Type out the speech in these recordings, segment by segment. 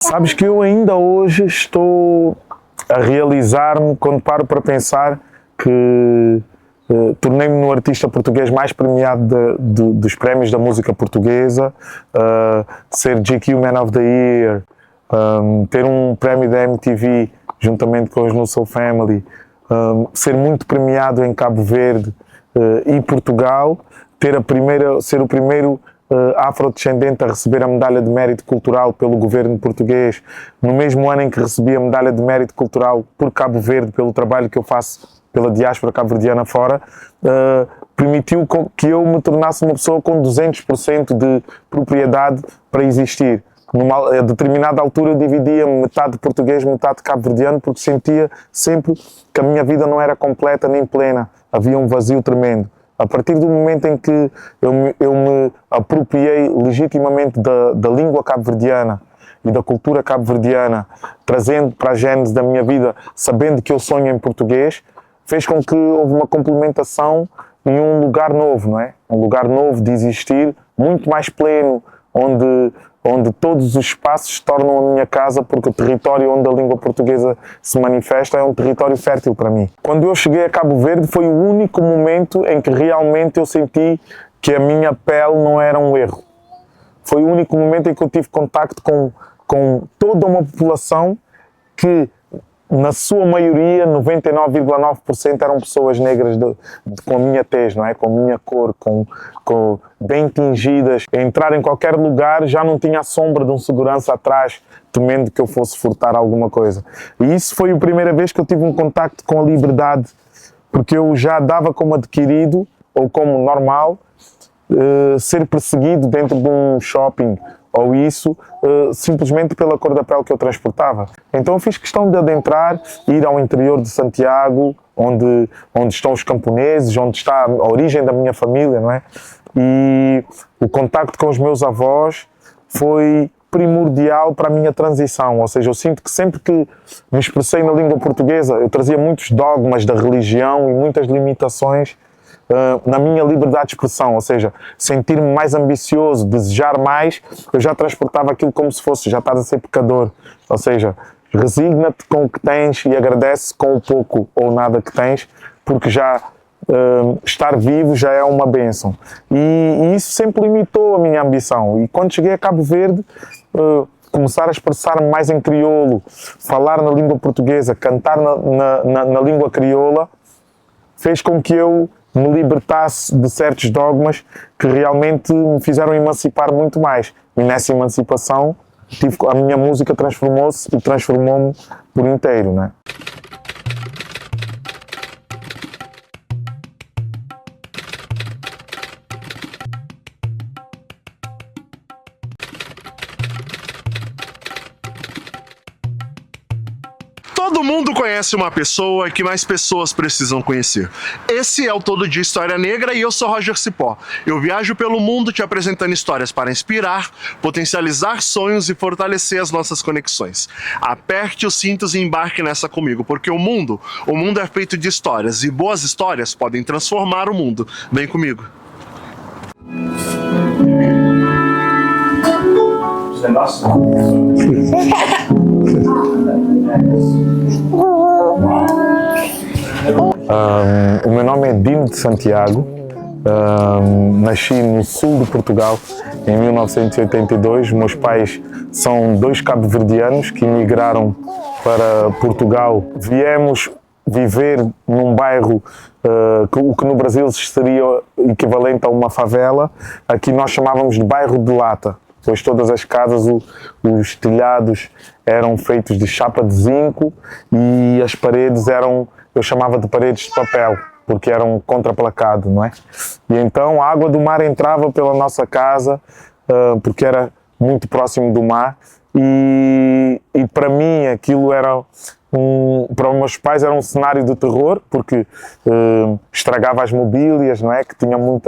Sabes que eu ainda hoje estou a realizar-me quando paro para pensar que tornei-me no artista português mais premiado dos prémios da música portuguesa, ser GQ Man of the Year, ter um prémio da MTV juntamente com os No Soul Family, ser muito premiado em Cabo Verde e Portugal, ser o primeiro afrodescendente a receber a medalha de mérito cultural pelo governo português, no mesmo ano em que recebi a medalha de mérito cultural por Cabo Verde, pelo trabalho que eu faço pela diáspora cabo-verdiana fora, permitiu que eu me tornasse uma pessoa com 200% de propriedade para existir. A determinada altura eu dividia-me metade português, metade cabo-verdiano, porque sentia sempre que a minha vida não era completa nem plena, havia um vazio tremendo. A partir do momento em que eu me apropriei legitimamente da língua cabo-verdiana e da cultura cabo-verdiana, trazendo para a gênese da minha vida, sabendo que eu sonho em português, fez com que houve uma complementação em um lugar novo, não é? Um lugar novo de existir, muito mais pleno, onde todos os espaços se tornam a minha casa, porque o território onde a língua portuguesa se manifesta é um território fértil para mim. Quando eu cheguei a Cabo Verde foi o único momento em que realmente eu senti que a minha pele não era um erro. Foi o único momento em que eu tive contacto com toda uma população que, na sua maioria, 99,9% eram pessoas negras com a minha tez, não é? Com a minha cor, bem tingidas. Entrar em qualquer lugar já não tinha a sombra de um segurança atrás, temendo que eu fosse furtar alguma coisa. E isso foi a primeira vez que eu tive um contacto com a liberdade, porque eu já dava como adquirido, ou como normal, ser perseguido dentro de um shopping, ou isso, simplesmente pela cor da pele que eu transportava. Então eu fiz questão de adentrar, ir ao interior de Santiago, onde estão os camponeses, onde está a origem da minha família, não é? E o contacto com os meus avós foi primordial para a minha transição, ou seja, eu sinto que sempre que me expressei na língua portuguesa, eu trazia muitos dogmas da religião e muitas limitações na minha liberdade de expressão, ou seja, sentir-me mais ambicioso, desejar mais, eu já transportava aquilo como se fosse, já estás a ser pecador, ou seja, resigna-te com o que tens e agradece com o pouco ou nada que tens, porque já estar vivo já é uma bênção. E isso sempre limitou a minha ambição. E quando cheguei a Cabo Verde, começar a expressar-me mais em crioulo, falar na língua portuguesa, cantar na língua crioula, fez com que eu me libertasse de certos dogmas que realmente me fizeram emancipar muito mais. E nessa emancipação, a minha música transformou-se e transformou-me por inteiro, né? Todo mundo conhece uma pessoa que mais pessoas precisam conhecer. Esse é o Todo Dia História Negra e eu sou Roger Cipó. Eu viajo pelo mundo te apresentando histórias para inspirar, potencializar sonhos e fortalecer as nossas conexões. Aperte os cintos e embarque nessa comigo, porque o mundo é feito de histórias e boas histórias podem transformar o mundo. Vem comigo. O meu nome é Dino de Santiago, nasci no sul de Portugal em 1982. Meus pais são dois cabo-verdianos que emigraram para Portugal. Viemos viver num bairro o que no Brasil seria equivalente a uma favela. Aqui nós chamávamos de bairro de lata, pois todas as casas, os telhados eram feitos de chapa de zinco e as paredes eu chamava de paredes de papel, porque eram contraplacado, não é? E então a água do mar entrava pela nossa casa, porque era muito próximo do mar, e para mim aquilo era para os meus pais era um cenário de terror, porque estragava as mobílias, não é? Que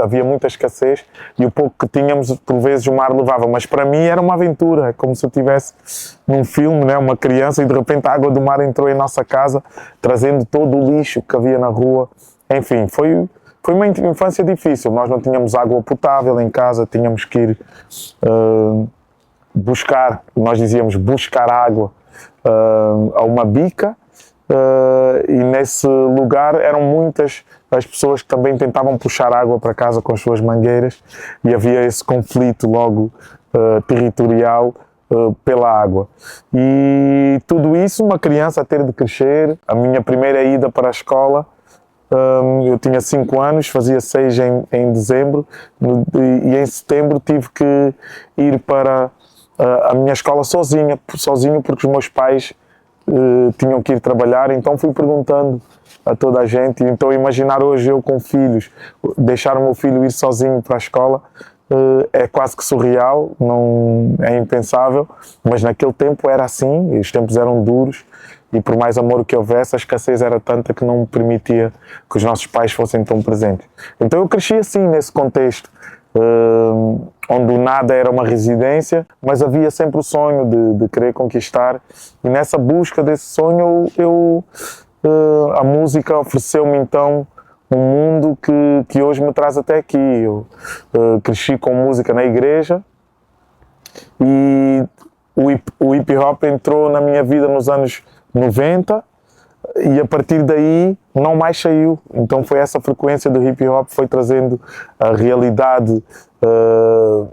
havia muita escassez, e o pouco que tínhamos, por vezes, o mar levava. Mas para mim era uma aventura, é como se eu estivesse num filme, né? Uma criança, e de repente a água do mar entrou em nossa casa, trazendo todo o lixo que havia na rua. Enfim, foi uma infância difícil. Nós não tínhamos água potável em casa, tínhamos que ir buscar, nós dizíamos buscar água a uma bica, e nesse lugar eram muitas as pessoas que também tentavam puxar água para casa com as suas mangueiras, e havia esse conflito logo territorial pela água. E tudo isso, uma criança a ter de crescer. A minha primeira ida para a escola, eu tinha 5 anos, fazia 6 em dezembro, e em setembro tive que ir para a minha escola sozinho, porque os meus pais tinham que ir trabalhar. Então fui perguntando a toda a gente. Então imaginar hoje eu com filhos, deixar o meu filho ir sozinho para a escola, é quase que surreal, não é impensável, mas naquele tempo era assim, e os tempos eram duros, e por mais amor que houvesse, a escassez era tanta que não me permitia que os nossos pais fossem tão presentes. Então eu cresci assim, nesse contexto, onde o nada era uma residência, mas havia sempre o sonho de querer conquistar, e nessa busca desse sonho a música ofereceu-me então um mundo que hoje me traz até aqui. Eu cresci com música na igreja, e o hip hop entrou na minha vida nos anos 90, e a partir daí não mais saiu. Então foi essa frequência do hip hop, foi trazendo a realidade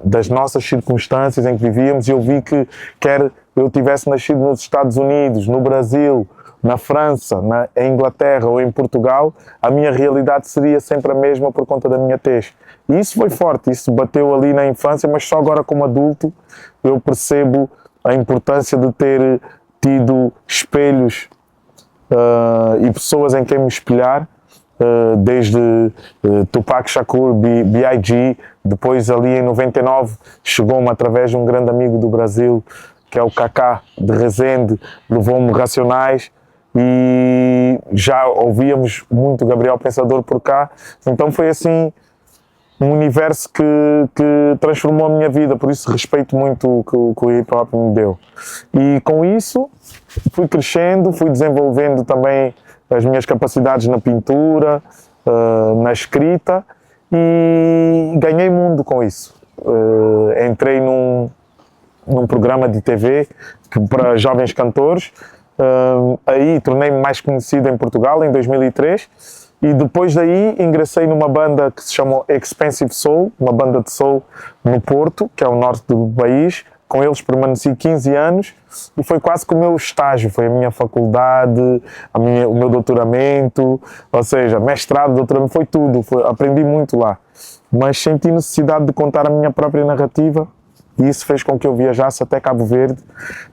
das nossas circunstâncias em que vivíamos, e eu vi que quer eu tivesse nascido nos Estados Unidos, no Brasil, na França, em Inglaterra ou em Portugal, a minha realidade seria sempre a mesma por conta da minha tez. E isso foi forte, isso bateu ali na infância, mas só agora como adulto eu percebo a importância de ter tido espelhos e pessoas em quem me espelhar, desde Tupac Shakur, B.I.G., depois ali em 99 chegou-me através de um grande amigo do Brasil, que é o Kaká de Resende, levou-me Racionais, e já ouvíamos muito Gabriel Pensador por cá. Então foi assim um universo que transformou a minha vida, por isso respeito muito o que o hip hop me deu. E com isso fui crescendo, fui desenvolvendo também as minhas capacidades na pintura, na escrita, e ganhei mundo com isso. Entrei num programa de TV para jovens cantores, aí tornei-me mais conhecido em Portugal em 2003, e depois daí ingressei numa banda que se chama Expensive Soul, uma banda de soul no Porto, que é o norte do país. Com eles permaneci 15 anos e foi quase que o meu estágio, foi a minha faculdade, o meu doutoramento, ou seja, mestrado, doutoramento, foi tudo, aprendi muito lá. Mas senti necessidade de contar a minha própria narrativa, e isso fez com que eu viajasse até Cabo Verde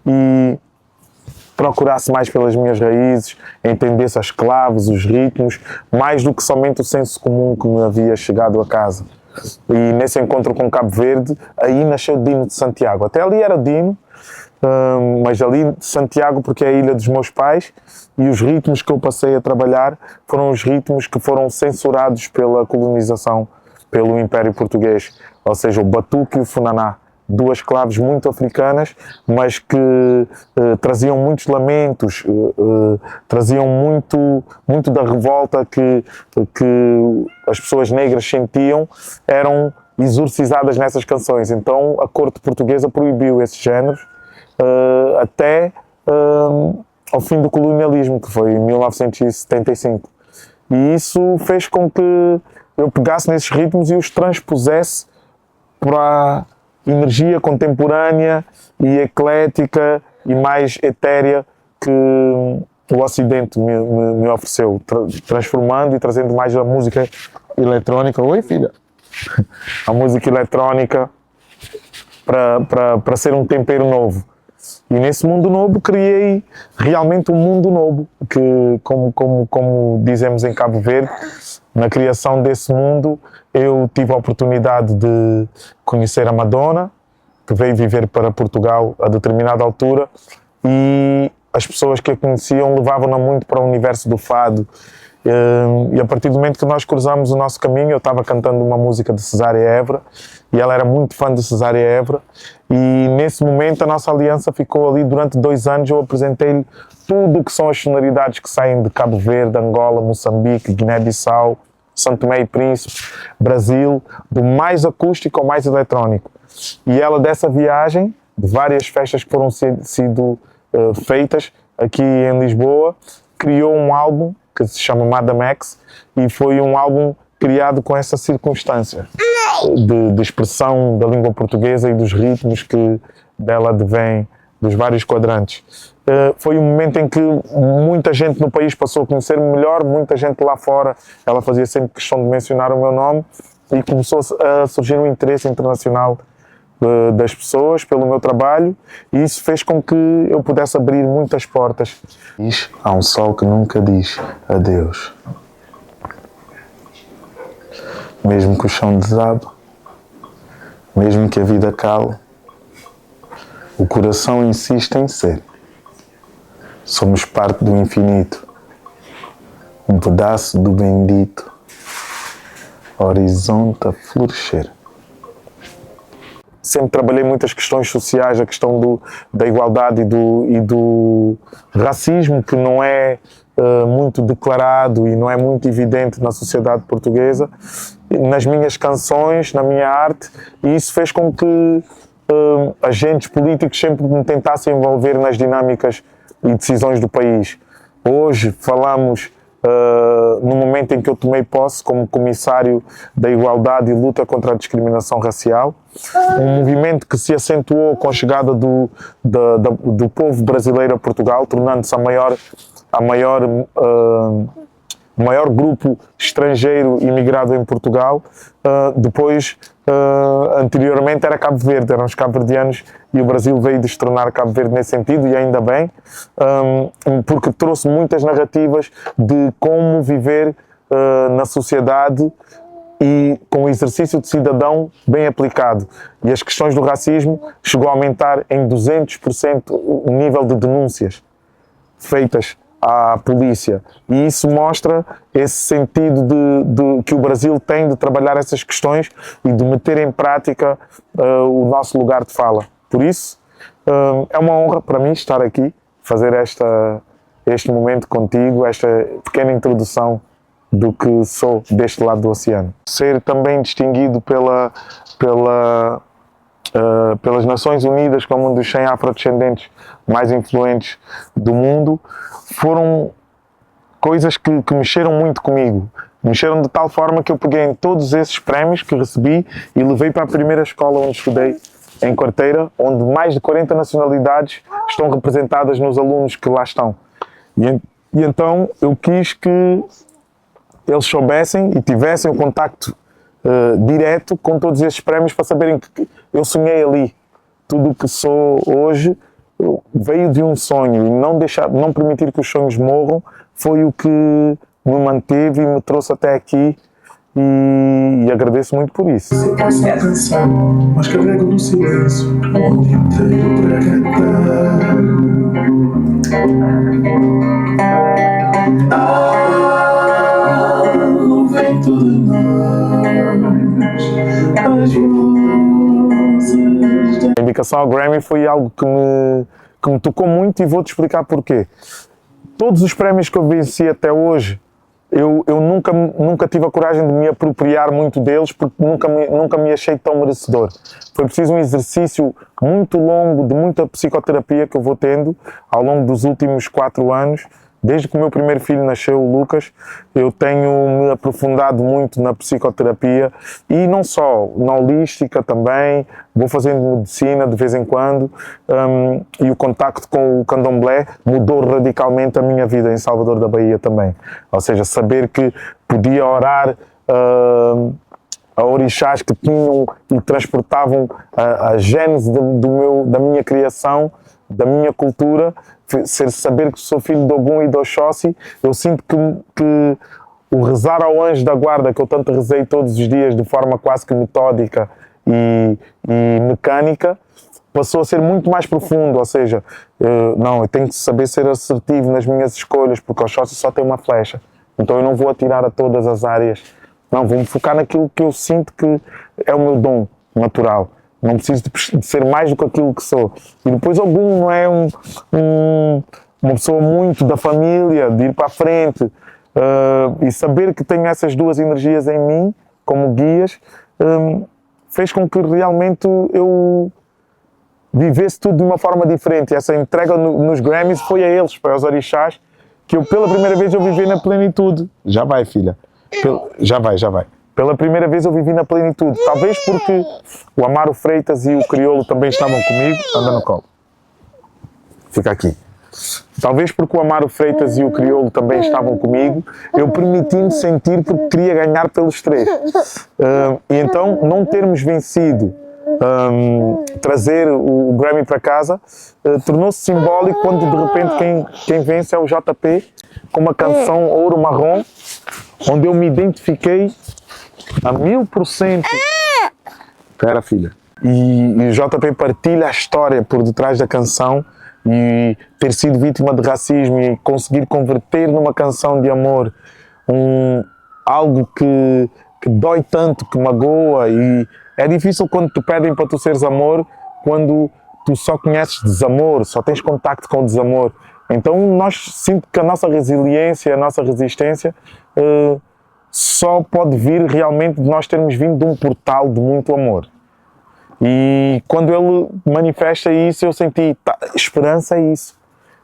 e procurasse mais pelas minhas raízes, entendesse as claves, os ritmos, mais do que somente o senso comum que me havia chegado a casa. E nesse encontro com Cabo Verde, aí nasceu o Dino de Santiago. Até ali era Dino, mas ali de Santiago porque é a ilha dos meus pais, e os ritmos que eu passei a trabalhar foram os ritmos que foram censurados pela colonização, pelo Império Português, ou seja, o batuque e o funaná. Duas claves muito africanas, mas que traziam muitos lamentos, traziam muito da revolta que as pessoas negras sentiam, eram exorcizadas nessas canções. Então a corte portuguesa proibiu esses géneros até ao fim do colonialismo, que foi em 1975. E isso fez com que eu pegasse nesses ritmos e os transpusesse para energia contemporânea e eclética e mais etérea que o Ocidente me ofereceu, transformando e trazendo mais a música eletrónica. Oi, filha! A música eletrónica para ser um tempero novo. E nesse mundo novo criei realmente um mundo novo, que como dizemos em Cabo Verde, na criação desse mundo eu tive a oportunidade de conhecer a Madonna, que veio viver para Portugal a determinada altura, e as pessoas que a conheciam levavam-na muito para o universo do fado. E a partir do momento que nós cruzamos o nosso caminho, eu estava cantando uma música de Cesária Évora, e ela era muito fã de Cesária Évora, e nesse momento a nossa aliança ficou ali durante 2 anos. Eu apresentei-lhe tudo o que são as sonoridades que saem de Cabo Verde, Angola, Moçambique, Guiné-Bissau, São Tomé e Príncipe, Brasil, do mais acústico ao mais eletrónico. E ela, dessa viagem, de várias festas que foram sido feitas aqui em Lisboa, criou um álbum que se chama Madame X, e foi um álbum criado com essa circunstância de expressão da língua portuguesa e dos ritmos que dela advêm, dos vários quadrantes. Foi um momento em que muita gente no país passou a conhecer-me melhor, muita gente lá fora, ela fazia sempre questão de mencionar o meu nome, e começou a surgir um interesse internacional das pessoas pelo meu trabalho, e isso fez com que eu pudesse abrir muitas portas. Há um sol que nunca diz adeus. Mesmo que o chão desabe, mesmo que a vida cale, o coração insiste em ser. Somos parte do infinito, um pedaço do bendito horizonte a florescer. Sempre trabalhei muitas questões sociais, a questão da igualdade e do racismo, que não é muito declarado e não é muito evidente na sociedade portuguesa, nas minhas canções, na minha arte, e isso fez com que agentes políticos sempre me tentassem envolver nas dinâmicas e decisões do país. Hoje falamos no momento em que eu tomei posse como comissário da igualdade e luta contra a discriminação racial, um movimento que se acentuou com a chegada do povo brasileiro a Portugal, tornando-se o maior grupo estrangeiro imigrado em Portugal. Depois, anteriormente era Cabo Verde, eram os cabo-verdianos, e o Brasil veio de se tornar Cabo Verde nesse sentido, e ainda bem, porque trouxe muitas narrativas de como viver na sociedade e com o exercício de cidadão bem aplicado. E as questões do racismo chegou a aumentar em 200% o nível de denúncias feitas à polícia, e isso mostra esse sentido que o Brasil tem de trabalhar essas questões e de meter em prática o nosso lugar de fala. Por isso, é uma honra para mim estar aqui, fazer este momento contigo, esta pequena introdução do que sou deste lado do oceano. Ser também distinguido pelas Nações Unidas como um dos 100 afrodescendentes mais influentes do mundo, foram coisas que mexeram muito comigo. Mexeram de tal forma que eu peguei em todos esses prémios que recebi e levei para a primeira escola onde estudei, em Quarteira, onde mais de 40 nacionalidades estão representadas nos alunos que lá estão. E então eu quis que eles soubessem e tivessem um contacto direto com todos esses prémios, para saberem que eu sonhei ali. Tudo o que sou hoje veio de um sonho, e não permitir que os sonhos morram foi o que me manteve e me trouxe até aqui, e agradeço muito por isso. Eu posso dançar, mas carrego no silêncio o dia inteiro para cantar. No vento de nós, as vozes da... A indicação ao Grammy foi algo que me tocou muito, e vou-te explicar porquê. Todos os prémios que eu venci até hoje, eu nunca tive a coragem de me apropriar muito deles, porque nunca me achei tão merecedor. Foi preciso um exercício muito longo, de muita psicoterapia que eu vou tendo ao longo dos últimos 4 anos. Desde que o meu primeiro filho nasceu, o Lucas, eu tenho me aprofundado muito na psicoterapia, e não só, na holística também, vou fazendo medicina de vez em quando, e o contacto com o candomblé mudou radicalmente a minha vida em Salvador da Bahia também. Ou seja, saber que podia orar a orixás que tinham e transportavam a gênese da minha criação, da minha cultura, saber que sou filho de Ogum e de Oxóssi. Eu sinto que o rezar ao anjo da guarda, que eu tanto rezei todos os dias de forma quase que metódica e mecânica, passou a ser muito mais profundo. Ou seja, eu tenho que saber ser assertivo nas minhas escolhas, porque o Oxóssi só tem uma flecha, então eu não vou atirar a todas as áreas, não, vou-me focar naquilo que eu sinto que é o meu dom natural. Não preciso de ser mais do que aquilo que sou. E depois Ogum não é uma pessoa muito da família, de ir para a frente. E saber que tenho essas duas energias em mim, como guias, fez com que realmente eu vivesse tudo de uma forma diferente. E essa entrega nos Grammys foi a eles, foi aos orixás, que eu pela primeira vez eu vivi na plenitude. Já vai, filha. Já vai. Pela primeira vez eu vivi na plenitude. Talvez porque o Amaro Freitas e o Criolo também estavam comigo. Anda no colo. Fica aqui. Talvez porque o Amaro Freitas e o Criolo também estavam comigo, eu permiti-me sentir porque queria ganhar pelos três. E então, não termos vencido trazer o Grammy para casa tornou-se simbólico quando de repente quem vence é o JP com uma canção Ouro Marrom, onde eu me identifiquei a 1000%. Espera, filha. E o JP partilha a história por detrás da canção e ter sido vítima de racismo e conseguir converter numa canção de amor algo que dói tanto, que magoa. E é difícil quando te pedem para tu seres amor, quando tu só conheces desamor, só tens contacto com o desamor. Então sinto que a nossa resiliência, a nossa resistência só pode vir realmente de nós termos vindo de um portal de muito amor. E quando ele manifesta isso, eu senti, esperança é isso.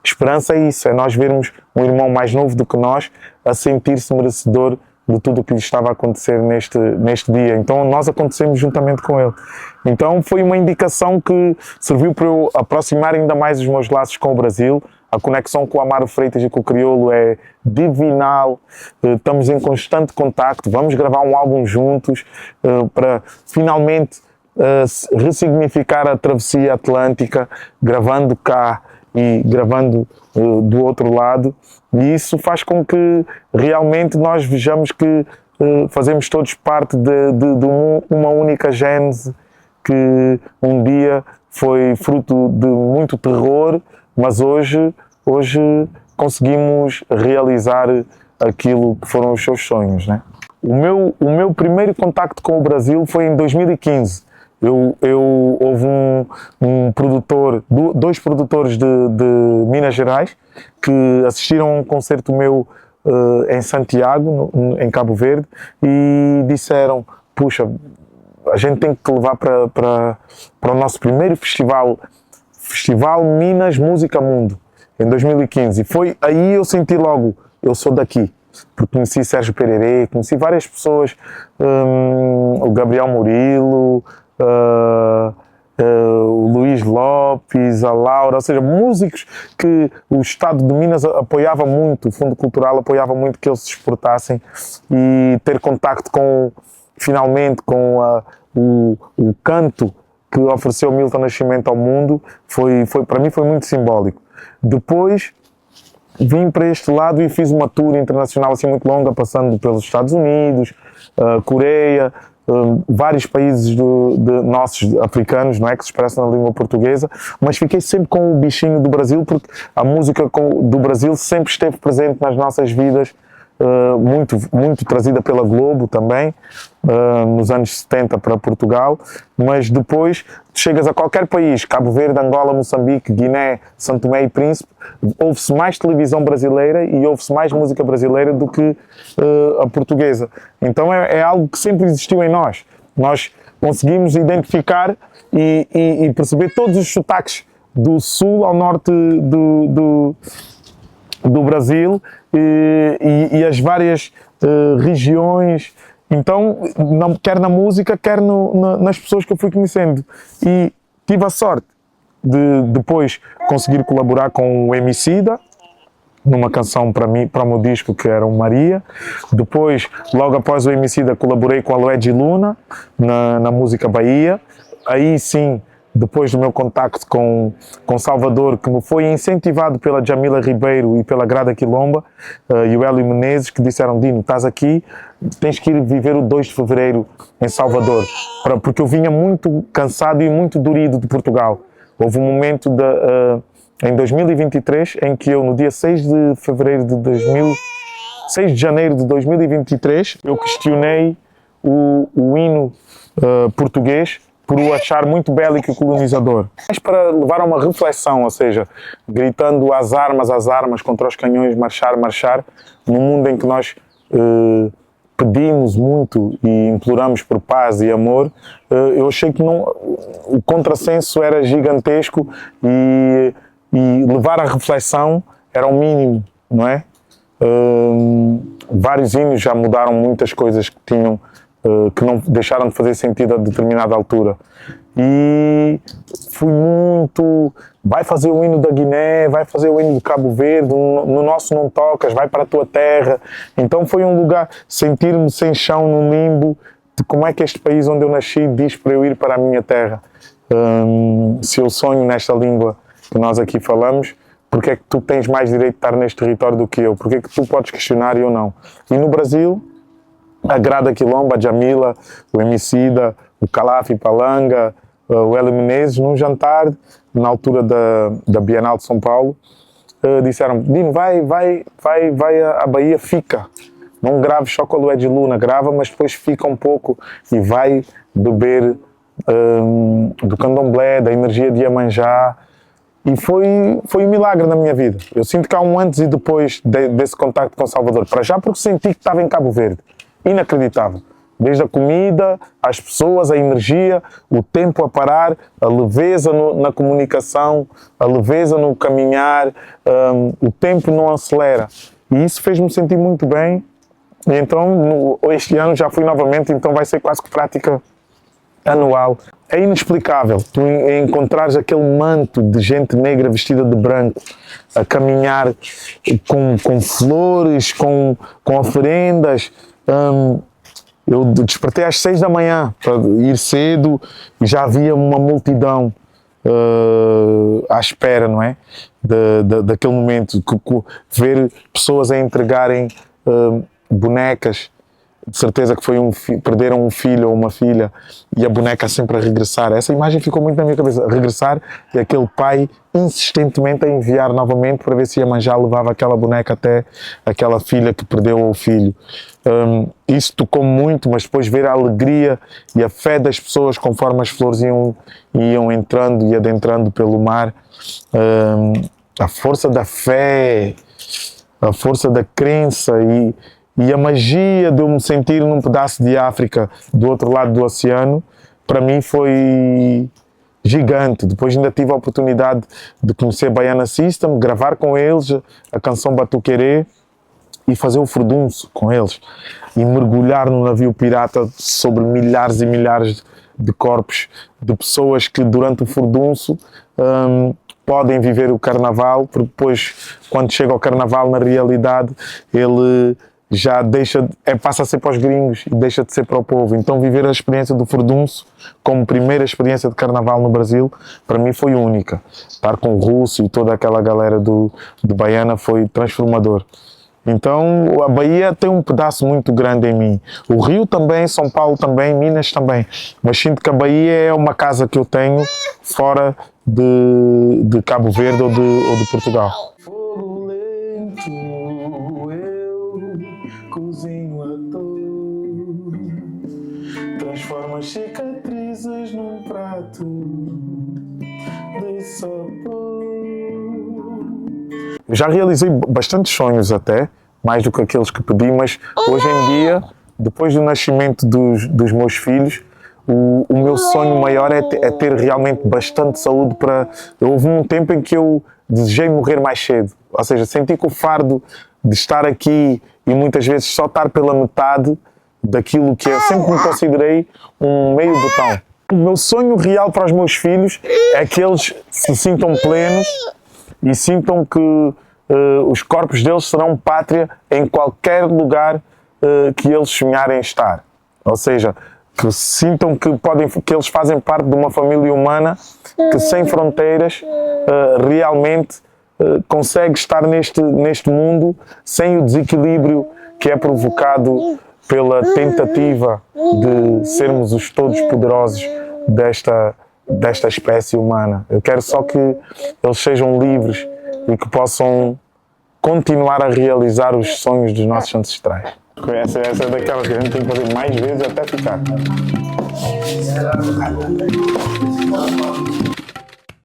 Esperança é isso, é nós vermos um irmão mais novo do que nós a sentir-se merecedor de tudo o que lhe estava a acontecer neste dia. Então nós acontecemos juntamente com ele. Então foi uma indicação que serviu para eu aproximar ainda mais os meus laços com o Brasil. A conexão com o Amaro Freitas e com o Criolo é divinal. Estamos em constante contacto, vamos gravar um álbum juntos para finalmente ressignificar a travessia atlântica, gravando cá e gravando do outro lado, e isso faz com que realmente nós vejamos que fazemos todos parte de uma única gênese que um dia foi fruto de muito terror, mas hoje conseguimos realizar aquilo que foram os seus sonhos, né? O meu primeiro contacto com o Brasil foi em 2015. Houve um produtor, dois produtores de Minas Gerais que assistiram a um concerto meu em Santiago, em Cabo Verde, e disseram, puxa, a gente tem que levar para o nosso primeiro Festival Minas Música Mundo, em 2015. E foi aí eu senti logo, eu sou daqui. Porque conheci Sérgio Pererê, conheci várias pessoas, o Gabriel Murilo, o Luís Lopes, a Laura, ou seja, músicos que o Estado de Minas apoiava muito, o Fundo Cultural apoiava muito que eles se exportassem, e ter contacto finalmente com o canto que ofereceu Milton Nascimento ao mundo, para mim foi muito simbólico. Depois vim para este lado e fiz uma tour internacional assim muito longa, passando pelos Estados Unidos, Coreia, vários países nossos africanos, não é, que se expressam na língua portuguesa, mas fiquei sempre com o bichinho do Brasil, porque a música do Brasil sempre esteve presente nas nossas vidas, muito trazida pela Globo também, nos anos 70 para Portugal, mas depois chegas a qualquer país, Cabo Verde, Angola, Moçambique, Guiné, São Tomé e Príncipe, ouve-se mais televisão brasileira e ouve-se mais música brasileira do que a portuguesa. Então é algo que sempre existiu em nós. Nós conseguimos identificar e perceber todos os sotaques do sul ao norte do Brasil e as várias regiões. Então, quer na música, quer nas pessoas que eu fui conhecendo. E tive a sorte de depois conseguir colaborar com o Emicida numa canção para o meu disco, que era o Maria. Depois, logo após o Emicida, colaborei com a Lued Luna na música Bahia. Aí sim, depois do meu contacto com Salvador, que me foi incentivado pela Jamila Ribeiro e pela Grada Quilomba, e o Hélio Menezes, que disseram, Dino, estás aqui, tens que ir viver o 2 de Fevereiro em Salvador, porque eu vinha muito cansado e muito dorido de Portugal. Houve um momento em 2023 em que eu, no dia 6 de janeiro de 2023, eu questionei o hino português, por o achar muito bélico e colonizador. Mas para levar a uma reflexão, ou seja, gritando às armas, contra os canhões, marchar, marchar, num mundo em que nós pedimos muito e imploramos por paz e amor, eu achei que não, o contrassenso era gigantesco e levar à reflexão era o mínimo, não é? Vários hinos já mudaram muitas coisas que tinham, que não deixaram de fazer sentido a determinada altura. E fui muito, vai fazer o hino da Guiné, vai fazer o hino do Cabo Verde, no nosso não tocas, vai para a tua terra. Então foi um lugar, sentir-me sem chão, num limbo, de como é que este país onde eu nasci diz para eu ir para a minha terra. Se eu sonho nesta língua que nós aqui falamos, porque é que tu tens mais direito de estar neste território do que eu? Porque é que tu podes questionar e eu não? E no Brasil, a Grada Quilomba, a Jamila, o Emicida, o Calaf Palanga, o Hélio Menezes, num jantar, na altura da Bienal de São Paulo, disseram: Dino, vai à Bahia, fica. Não grave só com a Lué de Luna, grava, mas depois fica um pouco e vai beber do candomblé, da energia de Iemanjá. E foi um milagre na minha vida. Eu sinto que há um antes e depois desse contacto com Salvador. Para já porque senti que estava em Cabo Verde. Inacreditável. Desde a comida, as pessoas, a energia, o tempo a parar, a leveza na comunicação, a leveza no caminhar, o tempo não acelera. E isso fez-me sentir muito bem. E então, este ano já fui novamente, então vai ser quase que prática anual. É inexplicável tu encontrares aquele manto de gente negra vestida de branco a caminhar com flores, com oferendas. Eu despertei às 6 da manhã para ir cedo e já havia uma multidão à espera, não é? Daquele momento. Ver pessoas a entregarem bonecas. De certeza que perderam um filho ou uma filha e a boneca sempre a regressar. Essa imagem ficou muito na minha cabeça. A regressar e aquele pai insistentemente a enviar novamente para ver se Iemanjá levava aquela boneca até aquela filha que perdeu o filho. Isso tocou muito, mas depois ver a alegria e a fé das pessoas conforme as flores iam entrando e adentrando pelo mar. A força da fé, a força da crença e a magia de eu me sentir num pedaço de África do outro lado do oceano, para mim foi gigante. Depois ainda tive a oportunidade de conhecer Baiana System, gravar com eles a canção Batuquerê e fazer o furdunço com eles. E mergulhar no navio pirata sobre milhares e milhares de corpos de pessoas que durante o furdunço podem viver o carnaval, porque depois, quando chega ao carnaval, na realidade, ele já passa a ser para os gringos e deixa de ser para o povo. Então viver a experiência do furdunço como primeira experiência de carnaval no Brasil, para mim foi única. Estar com o Russo e toda aquela galera de Baiana foi transformador. Então a Bahia tem um pedaço muito grande em mim. O Rio também, São Paulo também, Minas também. Mas sinto que a Bahia é uma casa que eu tenho fora de Cabo Verde ou de Portugal. Fogo lento, eu cozinho a dor, transforma as cicatrizes num prato de sabor. Eu já realizei bastantes sonhos até, mais do que aqueles que pedi, mas hoje em dia, depois do nascimento dos meus filhos, o meu sonho maior é ter realmente bastante saúde Houve um tempo em que eu desejei morrer mais cedo, ou seja, senti que o fardo de estar aqui e muitas vezes só estar pela metade daquilo que eu sempre me considerei um meio botão. O meu sonho real para os meus filhos é que eles se sintam plenos e sintam que os corpos deles serão pátria em qualquer lugar que eles sonharem estar. Ou seja, que sintam que eles fazem parte de uma família humana que sem fronteiras realmente consegue estar neste mundo sem o desequilíbrio que é provocado pela tentativa de sermos os todos poderosos desta espécie humana. Eu quero só que eles sejam livres e que possam continuar a realizar os sonhos dos nossos ancestrais. Essa é daquelas que a gente tem que fazer mais vezes até ficar.